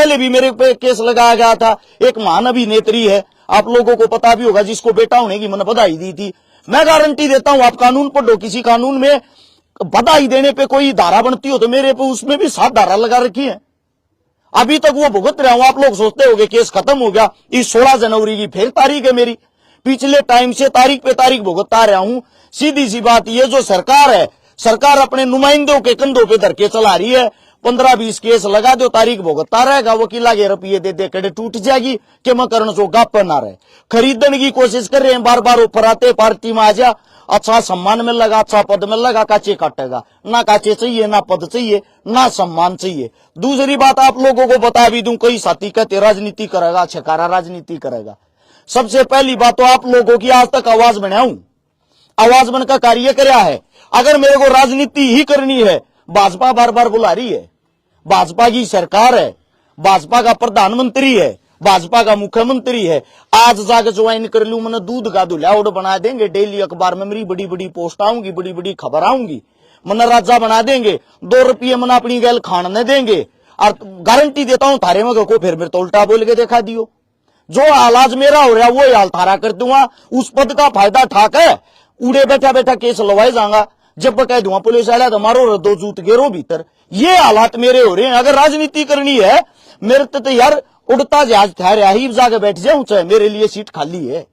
पहले भी मेरे पे केस लगाया गया था। एक महान अभिनेत्री है, आप लोगों को पता भी होगा, जिसको बेटा होने की मैंने बधाई दी थी। मैं गारंटी देता हूं, आप कानून पढ़ो, किसी कानून में बधाई देने पे कोई धारा बनती हो तो मेरे पे उसमें भी 7 धारा लगा रखी है। अभी तक वो भुगत रहा हूं। आप लोग सोचते होंगे केस खत्म हो गया। इस 16 जनवरी की फिर तारीख है मेरी, पिछले टाइम से तारीख पे तारीख भुगतता रहा हूं। सीधी सी बात, ये जो सरकार है, सरकार अपने नुमाइंदों के कंधों पे धर के चला रही है। 15-20 केस लगा दो, तारीख भुगतता रहेगा। वकीला के रुपये दे दे कड़े टूट जाएगी कि मैं करण सो गाप ना रहे। खरीदने की कोशिश कर रहे हैं, बार बार ऑफर आते, पार्टी में आ जा, अच्छा सम्मान मिल लगा, अच्छा पद मिल लगा, काचे काटेगा ना। काचे चाहिए ना, पद चाहिए ना, सम्मान चाहिए। दूसरी बात आप लोगों को बता भी दूं, कई साथी कहते राजनीति करेगा, छकारा राजनीति करेगा। सबसे पहली बात तो आप लोगों की आज तक आवाज बनाऊं, आवाज बनकर कार्य कराया है। अगर मेरे को राजनीति ही करनी है, भाजपा बार बार बुला रही है, भाजपा की सरकार है, भाजपा का प्रधानमंत्री है, भाजपा का मुख्यमंत्री है। आज जाकर ज्वाइन कर लूं, मैंने दूध का दुल्हाउड़ बना देंगे, डेली अखबार में मेरी बड़ी बड़ी पोस्ट आऊंगी, बड़ी बड़ी खबर आऊंगी, मैंने राजा बना देंगे, 2 रुपये मैंने अपनी गैल खाने देंगे। और गारंटी देता हूं थारे में को फिर मेरे तो उल्टा बोल के दिखा दियो। जो हालाज मेरा हो रहा वो हाल थारा कर दूंगा। उस पद का फायदा ठाक है, उड़े बैठा बैठा केस लवाए जाऊंगा। जब कह दूंगा पुलिस वाला तो मारो, 2 जूत गेरो भीतर। ये हालात मेरे हो रहे हैं। अगर राजनीति करनी है मेरे तो यार उड़ता जहाज ठहरा ही जाके बैठ जाऊं, चाहे मेरे लिए सीट खाली है।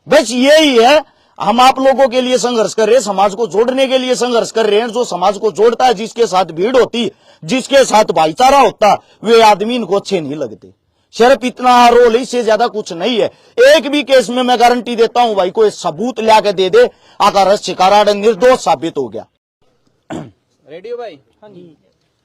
बस यही है, हम आप लोगों के लिए संघर्ष कर रहे हैं, समाज को जोड़ने के लिए संघर्ष कर रहे हैं। जो समाज को जोड़ता है, जिसके साथ भीड़ होती, जिसके साथ भाईचारा होता, वे आदमी इनको अच्छे नहीं लगते। सिर्फ इतना रोल, इससे ज्यादा कुछ नहीं है। एक भी केस में मैं गारंटी देता हूं भाई, कोई सबूत ला के दे दे, आकर शिकारा निर्दोष साबित हो गया। रेडियो भाई, हाँ जी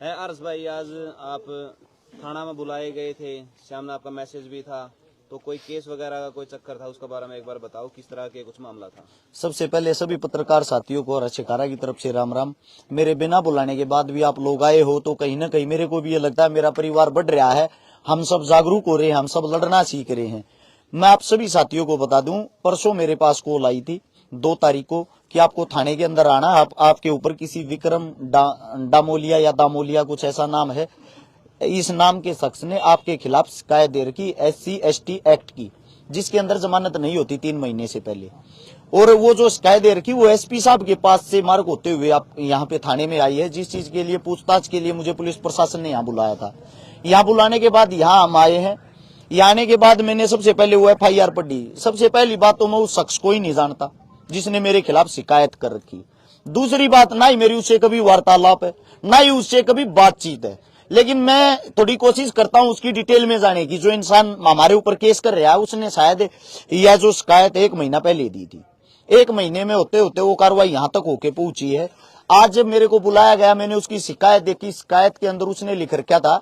है अर्ज भाई, आज आप थाना में बुलाए गए थे, सामने आपका मैसेज भी था, तो कोई केस वगैरह का कोई चक्कर था, उसके बारे में एक बार बताओ, किस तरह के कुछ मामला था। सबसे पहले सभी पत्रकार साथियों को और शिकारा की तरफ से राम राम। मेरे बिना बुलाने के बाद भी आप लोग आए हो, तो कहीं ना कहीं मेरे को भी ये लगता है मेरा परिवार बढ़ रहा है, हम सब जागरूक हो रहे हैं, हम सब लड़ना सीख रहे हैं। मैं आप सभी साथियों को बता दूं, परसों मेरे पास कॉल आई थी 2 तारीख को कि आपको थाने के अंदर आना, आपके ऊपर किसी विक्रम डामोलिया या दामोलिया कुछ ऐसा नाम है, इस नाम के शख्स ने आपके खिलाफ शिकायत दे रखी SC/ST एक्ट की, जिसके अंदर जमानत नहीं होती 3 महीने से पहले। और वो जो शिकायत दे रखी वो SP साहब के पास से मार्ग होते हुए आप यहाँ पे थाने में आई है, जिस चीज के लिए पूछताछ के लिए मुझे पुलिस प्रशासन ने यहाँ बुलाया था। यहाँ बुलाने के बाद यहाँ हम आए हैं। यहाँ आने के बाद मैंने सबसे पहले वो FIR पढ़ी। सबसे पहली बात तो मैं उस शख्स को ही नहीं जानता जिसने मेरे खिलाफ शिकायत कर रखी। दूसरी बात, ना ही मेरी उससे कभी वार्तालाप है, ना ही उससे कभी बातचीत है। लेकिन मैं थोड़ी कोशिश करता हूं उसकी डिटेल में जाने की। जो इंसान हमारे ऊपर केस कर रहा है उसने शायद यह जो शिकायत 1 महीना पहले दी थी, 1 महीने में होते होते वो कार्रवाई यहां तक होके पहुंची है। आज जब मेरे को बुलाया गया, मैंने उसकी शिकायत देखी। शिकायत के अंदर उसने लिख रखा था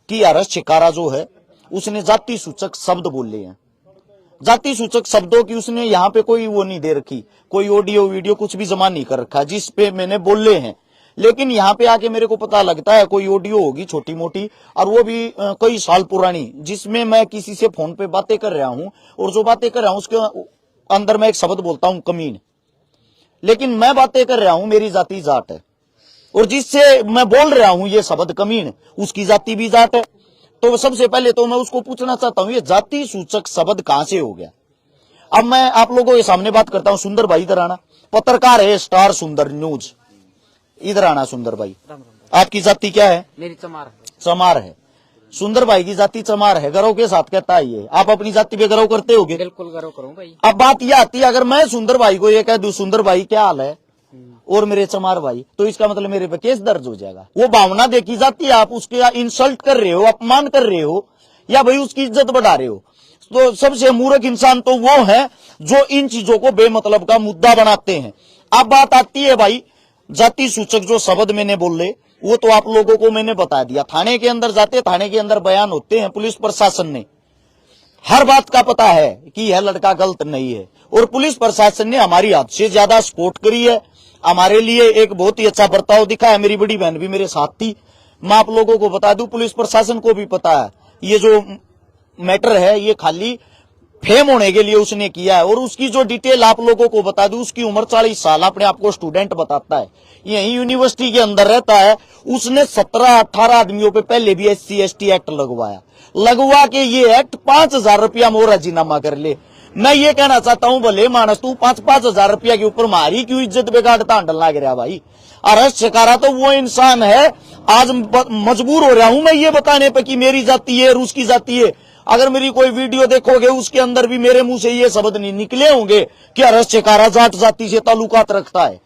कि अरस शिकारा जो है उसने जाति सूचक शब्द बोले हैं। जाति सूचक शब्दों की उसने यहाँ पे कोई वो नहीं दे रखी, कोई ऑडियो वीडियो कुछ भी जमा नहीं कर रखा जिस पे मैंने बोले हैं। लेकिन यहाँ पे आके मेरे को पता लगता है कोई ऑडियो होगी छोटी मोटी, और वो भी कई साल पुरानी, जिसमें मैं किसी से फोन पे बातें कर रहा हूँ, और जो बातें कर रहा हूँ उसके अंदर मैं एक शब्द बोलता हूँ कमीन। लेकिन मैं बातें कर रहा हूँ मेरी जाति जाट है, और जिससे मैं बोल रहा हूँ ये शब्द कमीन, उसकी जाति भी जाट है। तो सबसे पहले तो मैं उसको पूछना चाहता हूँ ये जाति सूचक शब्द कहां से हो गया। अब मैं आप लोगों के सामने बात करता हूँ। सुंदर भाई इधर आना, पत्रकार है स्टार सुंदर न्यूज, इधर आना। सुंदर भाई, आपकी जाति क्या है? मेरी चमार। चमार है। सुंदर भाई की जाति चमार है, गर्व के साथ कहता है ये। आप अपनी जाति पे गर्व करते होगे? बिल्कुल गर्व करूं भाई। अब बात यह आती है, अगर मैं सुंदर भाई को ये कह दूं सुंदर भाई क्या हाल है, और मेरे चमार भाई, तो इसका मतलब मेरे पे केस दर्ज हो जाएगा। वो भावना देखी जाती है, आप उसके इंसल्ट कर रहे हो, अपमान कर रहे हो, या भाई उसकी इज्जत बढ़ा रहे हो। तो सबसे मूर्ख इंसान तो वो है जो इन चीजों को बेमतलब का मुद्दा बनाते हैं। अब बात आती है भाई जाति सूचक जो शब्द मैंने बोले, वो तो आप लोगों को मैंने बता दिया। थाने के अंदर जाते, थाने के अंदर बयान होते हैं, पुलिस प्रशासन ने हर बात का पता है कि यह लड़का गलत नहीं है, और पुलिस प्रशासन ने हमारी हद से ज्यादा सपोर्ट करी है, हमारे लिए एक बहुत ही अच्छा बर्ताव दिखा है। मेरी बड़ी बहन भी मेरे साथ थी। मैं आप लोगों को बता दूं, पुलिस प्रशासन को भी पता है ये जो मैटर है ये खाली फेम होने के लिए उसने किया है। और उसकी जो डिटेल आप लोगों को बता दूं, उसकी उम्र 40 साल, अपने आप को स्टूडेंट बताता है, यही यूनिवर्सिटी के अंदर रहता है। उसने 17-18 आदमियों पे पहले भी SC/ST एक्ट लगवा के ये एक्ट 5,000 रुपया मोहरा राजीनामा कर ले। मैं ये कहना चाहता हूं, भले मानस तू 5,000 रुपया के ऊपर मारी क्यों इज्जत बिगाड़ता हंडल लाग रहा भाई। अरश शिकारा तो वो इंसान है, आज मजबूर हो रहा हूं मैं ये बताने पे कि मेरी जाति है, रूस की जाति है। अगर मेरी कोई वीडियो देखोगे उसके अंदर भी मेरे मुंह से ये शब्द नहीं निकले होंगे कि अरश शिकारा जाट जाति से ताल्लुकात रखता है।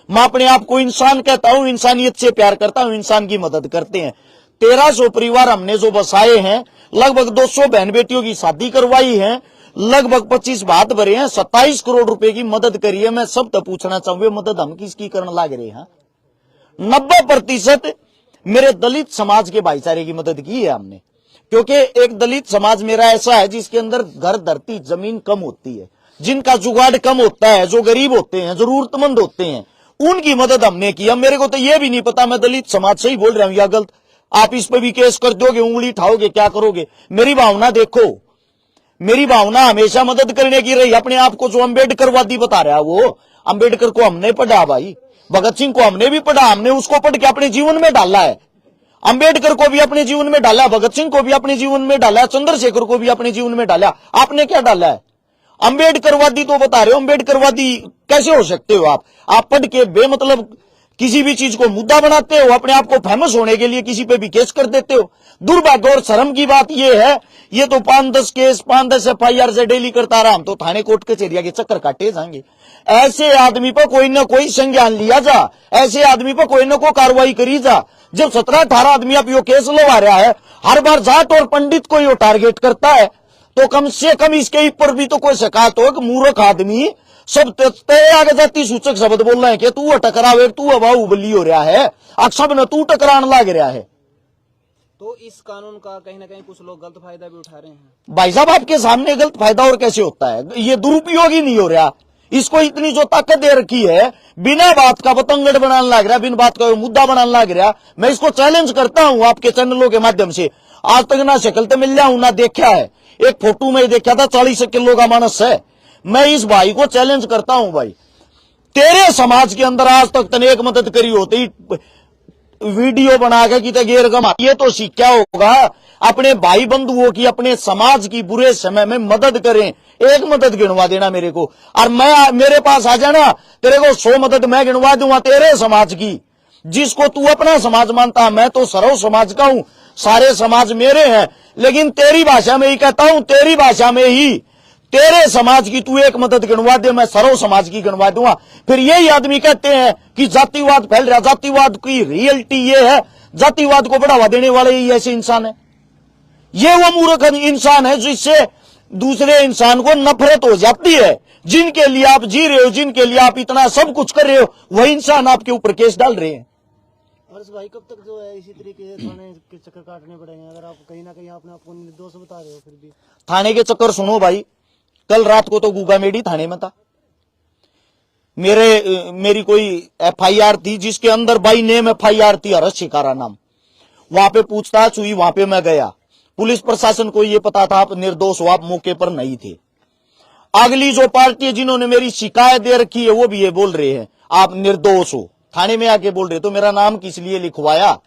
मैं अपने आप को इंसान कहता हूं, इंसानियत से प्यार करता हूं, इंसान की मदद करते हैं। 1300 परिवार हमने जो बसाए हैं, लगभग 200 बहन बेटियों की शादी करवाई है, लगभग 25 भात भरे हैं, 27 करोड़ रुपए की मदद करी है। मैं सब तो पूछना चाहूंगा, मदद हम किसकी करने लाग रहे हैं? 90% मेरे दलित समाज के भाईचारे की मदद की है हमने, क्योंकि एक दलित समाज मेरा ऐसा है जिसके अंदर घर, धरती, जमीन कम होती है, जिनका जुगाड़ कम होता है, जो गरीब होते हैं, जरूरतमंद होते हैं, उनकी मदद हमने की। मेरे को तो यह भी नहीं पता मैं दलित समाज से ही बोल रहा हूं या गलत। आप इस पर भी केस कर दोगे, उंगली उठाओगे, क्या करोगे? मेरी भावना देखो, मेरी भावना हमेशा मदद करने की रही। अपने आप को जो अम्बेडकरवादी बता रहा है, वो अम्बेडकर को हमने पढ़ा भाई, भगत सिंह को हमने भी पढ़ा, हमने उसको पढ़ के अपने जीवन में डाला है। अंबेडकर को भी अपने जीवन में डाला, भगत सिंह को भी अपने जीवन में डाला, चंद्रशेखर को भी अपने जीवन में डाला। आपने क्या डाला है? अंबेडकरवादी तो बता रहे हो, अंबेडकरवादी कैसे हो सकते हो आप? पढ़ के बेमतलब किसी भी चीज को मुद्दा बनाते हो, अपने आप को फेमस होने के लिए किसी पे भी केस कर देते हो। दुर्भाग्य और शर्म की बात यह है, ये तो 5-10 केस, 5-10 FIR से डेली करता रहा, हम तो थाने कोर्ट कचहरिया के चक्कर काटे जाएंगे। ऐसे आदमी पर कोई ना कोई संज्ञान लिया जा, ऐसे आदमी पर कोई ना कोई कार्रवाई करी जा। जब 17-18 आदमी अब यो केस लगा रहा है, हर बार जाट और पंडित को यो टारगेट करता है, तो कम से कम इसके ऊपर भी तो कोई शिकायत हो कि मूर्ख आदमी सब तय आगे जाती सूचक शब्द बोल रहे हैं कि तू टकरावे, तू बाहुबली हो रहा है, अक्सर न तू टकराने लग रहा है। तो इस कानून का कहीं ना कहीं कुछ लोग गलत फायदा भी उठा रहे हैं। भाई साहब, आपके सामने गलत फायदा और कैसे होता है? ये दुरुपयोग ही नहीं हो रहा। इसको इतनी जो ताकत दे रखी है, बिना बात का बतंगड़ बनाने लग रहा, बिना बात का मुद्दा बनाने लग रहा। मैं इसको चैलेंज करता हूं आपके चैनलों के माध्यम से। आज तक ना शक्ल तो मिल हूं ना देखा है, एक फोटो में देखा था 40 किलो का मानस है। मैं इस भाई को चैलेंज करता हूं, भाई तेरे समाज के अंदर आज तक तने एक मदद करी होती, वीडियो बना के कि गेर गमा, ये तो सीखा होगा अपने भाई बंधुओं की, अपने समाज की बुरे समय में मदद करें। एक मदद गिनवा देना मेरे को, और मैं मेरे पास आ जाना, तेरे को 100 मदद मैं गिनवा दूंगा तेरे समाज की, जिसको तू अपना समाज मानता है। मैं तो सर्व समाज का हूं, सारे समाज मेरे हैं, लेकिन तेरी भाषा में ही कहता हूं, तेरी भाषा में ही तेरे समाज की तू एक मदद गिनवा दे, मैं सर्व समाज की गिनवा दूंगा। फिर यही आदमी कहते हैं कि जातिवाद फैल रहा। जातिवाद की रियलिटी ये है, जातिवाद को बढ़ावा देने वाले ही ऐसे इंसान है। ये वो मूर्ख इंसान है जिससे दूसरे इंसान को नफरत हो जाती है। जिनके लिए आप जी रहे हो, जिनके लिए आप इतना सब कुछ कर रहे हो, वही इंसान आपके ऊपर केस डाल रहे हैं। हर्ष भाई, कब तक जो है इसी तरीके से थाने के चक्कर काटने पड़ेंगे? अगर आप कहीं ना कहीं आपने आपको निर्दोष बता रहे हो, फिर भी थाने के चक्कर सुनो भाई, कल रात को तो गुगामेडी थाने में था। मेरी कोई FIR थी जिसके अंदर बाई नेम FIR थी, हर्ष शिकारा नाम। वहां पे पूछताछ हुई, वहां पे मैं गया। पुलिस प्रशासन को ये पता था आप निर्दोष हो, आप मौके पर नहीं थे। अगली जो पार्टी है जिन्होंने मेरी शिकायत दे रखी है, वो भी ये बोल रहे हैं आप निर्दोष हो, थाने में आके बोल रहे। तो मेरा नाम किस लिए लिखवाया?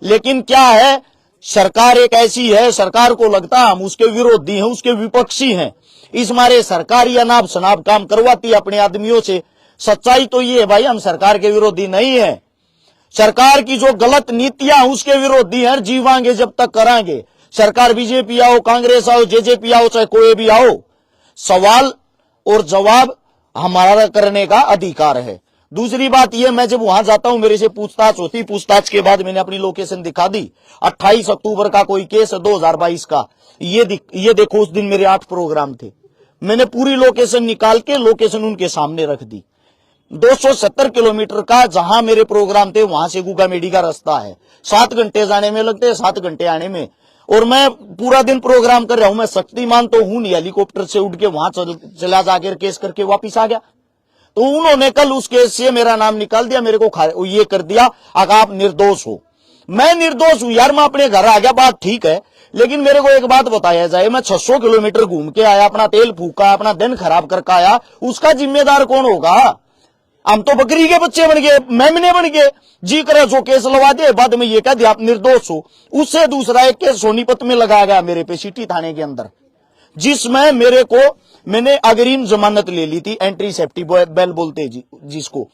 लेकिन क्या है, सरकार एक ऐसी है, सरकार को लगता हम उसके विरोधी हैं, उसके विपक्षी हैं, इस मारे सरकार या नाप शनाप काम करवाती है अपने आदमियों से। सच्चाई तो ये है भाई, हम सरकार के विरोधी नहीं है, सरकार की जो गलत नीतियां उसके विरोधी हैं, जीवांगे जब तक करांगे। सरकार बीजेपी आओ, कांग्रेस आओ, जेजेपी आओ, चाहे कोई भी आओ, सवाल और जवाब हमारा करने का अधिकार है। दूसरी बात यह, मैं जब वहां जाता हूं मेरे से पूछताछ होती, पूछताछ के बाद मैंने अपनी लोकेशन दिखा दी। 28 अक्टूबर का कोई केस है 2022 का, ये देखो, उस दिन मेरे 8 प्रोग्राम थे। मैंने पूरी लोकेशन निकाल के लोकेशन उनके सामने रख दी। 270 किलोमीटर का जहां मेरे प्रोग्राम थे, वहां से गुगामेडी का रास्ता है। 7 घंटे जाने में लगते हैं, 7 घंटे आने में। और मैं पूरा दिन प्रोग्राम कर रहा हूं। मैं शक्तिमान तो हूं नहीं, हेलीकॉप्टर से उड़ के वहां चला जाकर केस करके वापिस आ गया। तो उन्होंने कल उस केस से मेरा नाम निकाल दिया, मेरे को ये कर दिया अगर आप निर्दोष हो। मैं निर्दोष हूं यार, मैं अपने घर आ गया, बात ठीक है। लेकिन मेरे को एक बात बताया जाए, मैं 600 किलोमीटर घूम के आया, अपना तेल फूका, अपना दिन खराब करके आया, उसका जिम्मेदार कौन होगा? हम तो बकरी के बच्चे बन गए, मेमने बन गए। जी करे जो केस लगा दे, बाद में ये कह दिया आप निर्दोष हो। उससे दूसरा एक केस सोनीपत में लगाया गया मेरे पे, सिटी थाने के अंदर, जिसमें मैंने अग्रिम जमानत ले ली थी, एंट्री सेफ्टी बेल बोलते जिसको,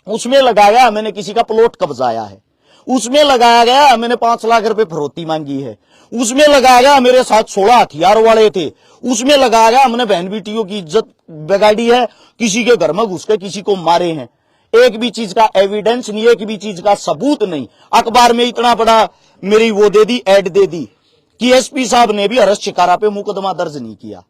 उसमें लगाया मैंने किसी का प्लॉट कब्जाया है, उसमें लगाया गया मैंने 5 लाख रुपए फरोती मांगी है, उसमें लगाया गया मेरे साथ 16 हथियार वाले थे, उसमें लगाया गया हमने बहन बेटियों की इज्जत बिगाड़ी है, किसी के घर में घुस के किसी को मारे हैं। एक भी चीज का एविडेंस नहीं, एक भी चीज का सबूत नहीं। अखबार में इतना बड़ा मेरी वो दे दी, एड दे दी कि एसपी साहब ने भी हर्ष शिकारा पे मुकदमा दर्ज नहीं किया।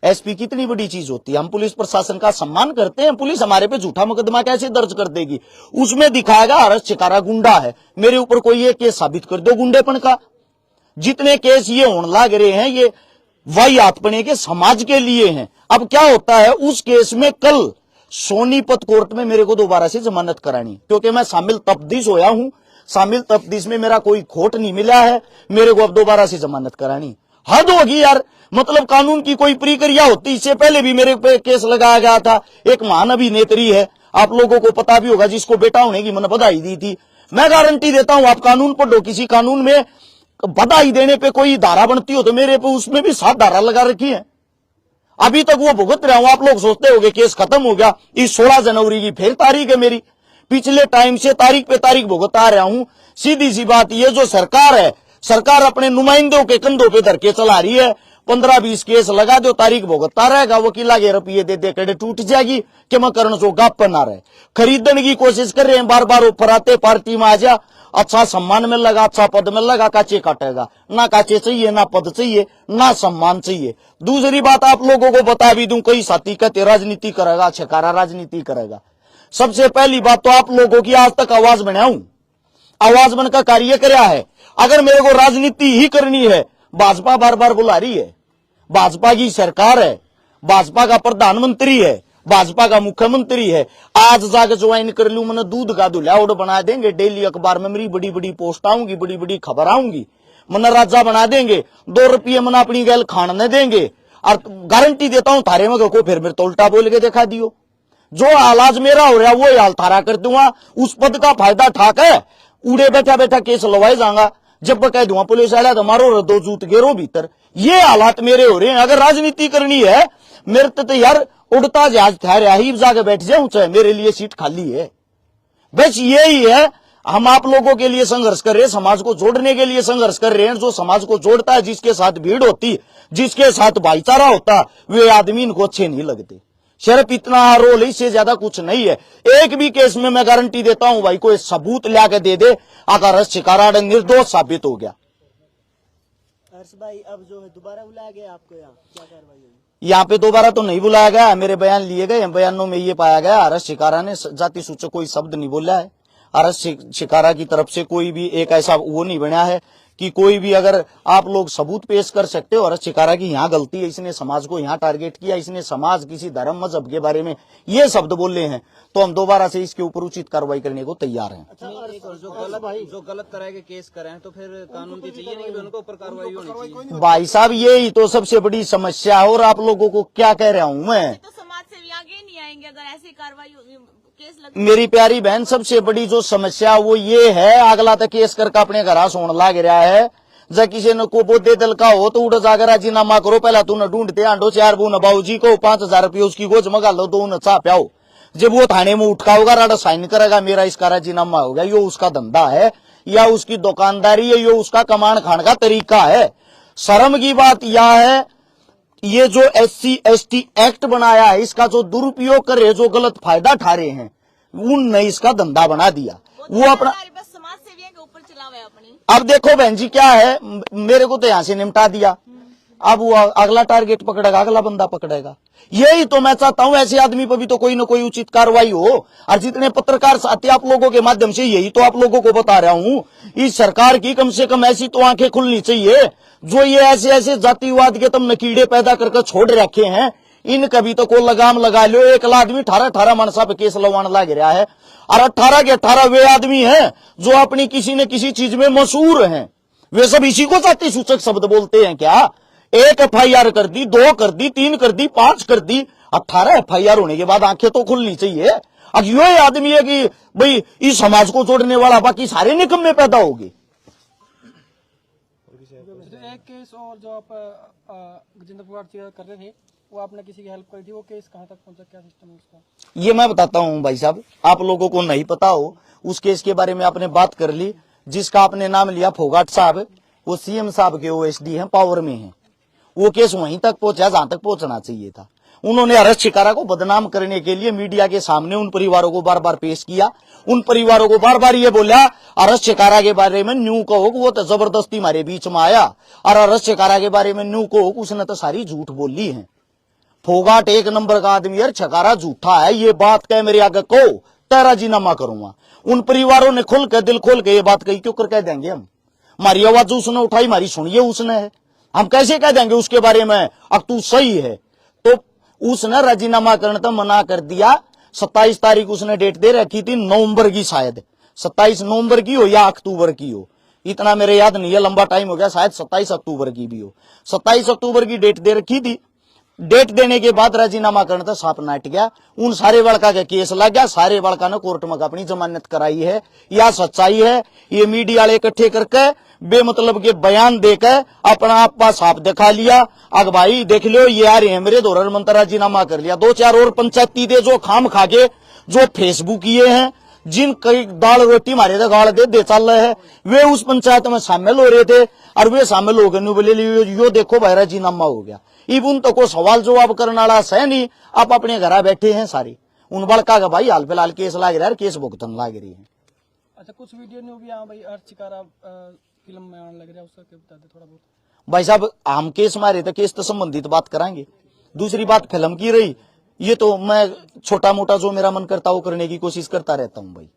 एसपी कितनी बड़ी चीज होती है, हम पुलिस प्रशासन का सम्मान करते हैं, पुलिस हमारे पे झूठा मुकदमा कैसे दर्ज कर देगी? उसमें दिखाएगा हर्ष शिकारा गुंडा है, मेरे ऊपर कोई ये केस साबित कर दो गुंडेपन का। जितने केस ये होने लग रहे हैं ये वाहियातपने के समाज के लिए हैं। अब क्या होता है, उस केस में कल सोनीपत कोर्ट में मेरे को दोबारा से जमानत करानी, क्योंकि मैं शामिल तफ्तीश होया हूं, शामिल तफ्तीश में मेरा कोई खोट नहीं मिला है, मेरे को अब दोबारा से जमानत करानी। हद होगी यार, मतलब कानून की कोई प्रक्रिया होती। इससे पहले भी मेरे पे केस लगाया गया था, एक महान अभिनेत्री है, आप लोगों को पता भी होगा, जिसको बेटा होने की मैंने बधाई दी थी। मैं गारंटी देता हूं, आप कानून पढ़ो, किसी कानून में बधाई देने पे कोई धारा बनती हो तो मेरे पे उसमें भी 7 धारा लगा रखी है, अभी तक वो भुगत रहा हूं। आप लोग सोचते होंगे केस खत्म हो गया, इस 16 जनवरी की फिर तारीख है मेरी, पिछले टाइम से तारीख पे तारीख भुगता रहा हूं। सीधी सी बात, ये जो सरकार है, सरकार अपने नुमाइंदों के कंधों पे धर के चला रही है। 15-20 केस लगा दो, तारीख भुगतता रहेगा, वकीला के रुपये दे दे कड़े टूट जाएगी कि मैं करण सो गाप पर ना रहे। खरीदने की कोशिश कर रहे हैं, बार बार ऑफर आते, पार्टी में आ जा, अच्छा सम्मान मिल लगा, अच्छा पद मिल लगा, काचे काटेगा ना, काचे चाहिए ना पद चाहिए ना सम्मान चाहिए। दूसरी बात आप लोगों को बता भी दूं, कई साथी कहते राजनीति करेगा, छिकारा राजनीति करेगा। सबसे पहली बात तो आप लोगों की आज तक आवाज बनाऊं, आवाज बनकर कार्य कराया है। अगर मेरे को राजनीति ही करनी है, भाजपा बार बार बुला रही है, भाजपा की सरकार है, भाजपा का प्रधानमंत्री है, भाजपा का मुख्यमंत्री है, आज जाकर ज्वाइन कर लूं, मैंने दूध का दुल्हाउड़ बना देंगे, डेली अखबार में मेरी बड़ी बड़ी पोस्ट आऊंगी, बड़ी बड़ी खबर आऊंगी, मैंने राजा बना देंगे, 2 रुपये मैंने अपनी गैल खाने देंगे। और गारंटी देता हूं थारे में को फिर मेरे तो उल्टा बोल के दिखा दियो, जो हालाज मेरा हो रहा है वो हाल थारा कर दूंगा। उस पद का फायदा ठाक है, उड़े बैठा बैठा केस लवाए जाऊंगा, जब कह दूंगा पुलिस वाला तो मारो, 2 जूत गेरो भीतर। ये हालात मेरे हो रहे हैं। अगर राजनीति करनी है, मेरे तो यार उड़ता जहाज ठहरा ही जाके बैठ जाऊं, चाहे मेरे लिए सीट खाली है। बस यही है, हम आप लोगों के लिए संघर्ष कर रहे हैं, समाज को जोड़ने के लिए संघर्ष कर रहे हैं। जो समाज को जोड़ता है, जिसके साथ भीड़ होती, जिसके साथ भाईचारा होता, वे आदमी इनको अच्छे नहीं लगते। सिर्फ इतना रोल, इससे ज्यादा कुछ नहीं है। एक भी केस में मैं गारंटी देता हूं भाई, कोई सबूत ला के दे दे, अगर शिकारा निर्दोष साबित हो गया। हर्ष भाई, अब जो है दोबारा बुलाया गया आपको, यहाँ क्या कार्रवाई हुई? यहाँ पे दोबारा तो नहीं बुलाया गया, मेरे बयान लिए गए, बयानों में ये पाया गया हर्ष शिकारा ने जाति सूचक कोई शब्द नहीं बोला है। हर्ष शिकारा की तरफ से कोई भी एक ऐसा वो नहीं बना है कि कोई भी, अगर आप लोग सबूत पेश कर सकते हो हर्ष शिकारा की यहाँ गलती है, इसने समाज को यहाँ टारगेट किया, इसने समाज किसी धर्म मजहब के बारे में ये शब्द बोले हैं, तो हम दोबारा से इसके ऊपर उचित कार्रवाई करने को तैयार हैं। अच्छा, जो गलत तरह के केस करें तो फिर कानून की चाहिए नहीं कि उनको ऊपर कार्रवाई होनी चाहिए। भाई साहब, यही तो सबसे बड़ी समस्या है। और आप लोगों को क्या कह रहा हूँ मैं, तो समाज से आगे नहीं आएंगे अगर ऐसी कार्रवाई केस लग। मेरी प्यारी बहन, सबसे बड़ी जो समस्या वो ये है, अगला तक केस करके अपने घर सोन लाग रहा है। जब किसी ने को बोधे दल का हो तो उठ जाकर राजीनामा करो, पहला तूने ढूंढते आंडो 4 बून बाबूजी को 5000 रुपये उसकी गोज मंगा लो, 2 चा प्याओ। जब वो थाने में उठका होगा, राडा साइन करेगा, मेरा इसका राजीनामा होगा। यो उसका धंधा है या उसकी दुकानदारी है, यो उसका कमान खान का तरीका है। शर्म की बात यह है, ये जो SC/ST एक्ट बनाया है, इसका जो दुरुपयोग करे, जो गलत फायदा उठा रहे हैं, उनने इसका धंधा बना दिया। वो अपना बस समाज सेवियों के ऊपर चला हुआ है अपनी। अब देखो बहन जी, क्या है, मेरे को तो यहां से निपटा दिया, अब वो अगला टारगेट पकड़ेगा, अगला बंदा पकड़ेगा। यही तो मैं चाहता हूं, ऐसे आदमी पर भी तो कोई ना कोई उचित कार्रवाई हो। और जितने पत्रकार साथी आप लोगों के माध्यम से यही तो आप लोगों को बता रहा हूं, इस सरकार की कम से कम ऐसी तो आंखें खुलनी चाहिए, जो ये ऐसे ऐसे जातिवाद के तुम नकीड़े पैदा करके छोड़ रखे हैं, इन कभी तो को लगाम लगा लो। एक आदमी 18 मनसा पे केस लगवाने लग रहा है, और 18 के 18 वे आदमी हैं जो अपनी किसी न किसी चीज में मशहूर हैं। वे सब इसी को जाति सूचक शब्द बोलते हैं क्या? 1 FIR कर दी, 2 कर दी, 3 कर दी, 5 कर दी, 18 FIR होने के बाद आंखें तो खुलनी चाहिए। अब यो आदमी है कि भाई इस समाज को जोड़ने वाला, बाकी सारे निकम्मे पैदा हो गए। तो एक केस और जो आप गजेंद्र पुगाड़ कर रहे थे, वो आपने किसी की हेल्प करी थी, वो केस कहाँ तक पहुंचा, क्या सिस्टम है उसका? ये मैं बताता हूं भाई साहब, आप लोगों को नहीं पता हो उस केस के बारे में आपने बात कर ली। जिसका आपने नाम लिया फोगाट साहब, वो CM साहब के OSD हैं, पावर में हैं। वो केस वहीं तक पहुंचा जहां तक पहुंचना चाहिए था। उन्होंने हर्ष शिकारा को बदनाम करने के लिए मीडिया के सामने उन परिवारों को बार बार पेश किया। उन परिवारों को बार बार ये बोला हर्ष शिकारा के बारे में न्यू कहो वो तो जबरदस्ती हमारे बीच में आया, और हर्ष शिकारा के बारे में न्यू कहो उसने तो सारी झूठ बोली है। फोगाट 1 नंबर का आदमी है, छकारा झूठा है, ये बात कह मेरे आगे को तेरा जीनामा करूंगा। उन परिवारों ने खुल के दिल खोल के ये बात कही, क्यों कर कह देंगे हम? हमारी आवाज उसने उठाई, हमारी सुनिए उसने है, हम कैसे कह देंगे उसके बारे में अब तू सही है? तो उसने राजीनामा करने तो मना कर दिया। 27 तारीख उसने डेट दे रखी थी, नवंबर की, शायद 27 नवंबर की हो या अक्टूबर की हो, इतना मेरे याद नहीं है, लंबा टाइम हो गया, शायद 27 अक्टूबर की भी हो। 27 अक्टूबर की डेट दे रखी थी। डेट देने के बाद राजीनामा करने तो साफ नाट गया। उन सारे बड़का का केस लग गया, सारे बड़का ने कोर्ट में अपनी जमानत कराई है। या सच्चाई है? ये मीडिया वाले इकट्ठे करके बेमतलब के बयान देकर अपना आपा साफ दिखा लिया। अग भाई देख लो, ये आ रहे हैं मेरे धोरण मंत्र, राजीनामा कर लिया। 2-4 और पंचायती दे जो खाम खाके जो फेसबुक किए हैं, जिन कई दाल रोटी मारे थे गाड़ दे चल रहे हैं, वे उस पंचायत में शामिल हो रहे थे, और वे शामिल हो गए बोले यो देखो भाई राजीनामा हो गया। इबन तो को सवाल जवाब करने वाला है नहीं, आप अपने घर बैठे हैं सारे। उन बड़का का भाई हाल फिलहाल केस लाग रहा है, केस भुगतन लाग रही है। अच्छा, कुछ वीडियो ने भी भाई हर्ष शिकारा फिल्म में आने लग रहा है, उसका क्या बता दे थोड़ा बहुत? भाई साहब हम केस मारे तो केस तो संबंधित बात कराएंगे। दूसरी बात फिल्म की रही, ये तो मैं छोटा मोटा जो मेरा मन करता वो करने की कोशिश करता रहता हूँ भाई।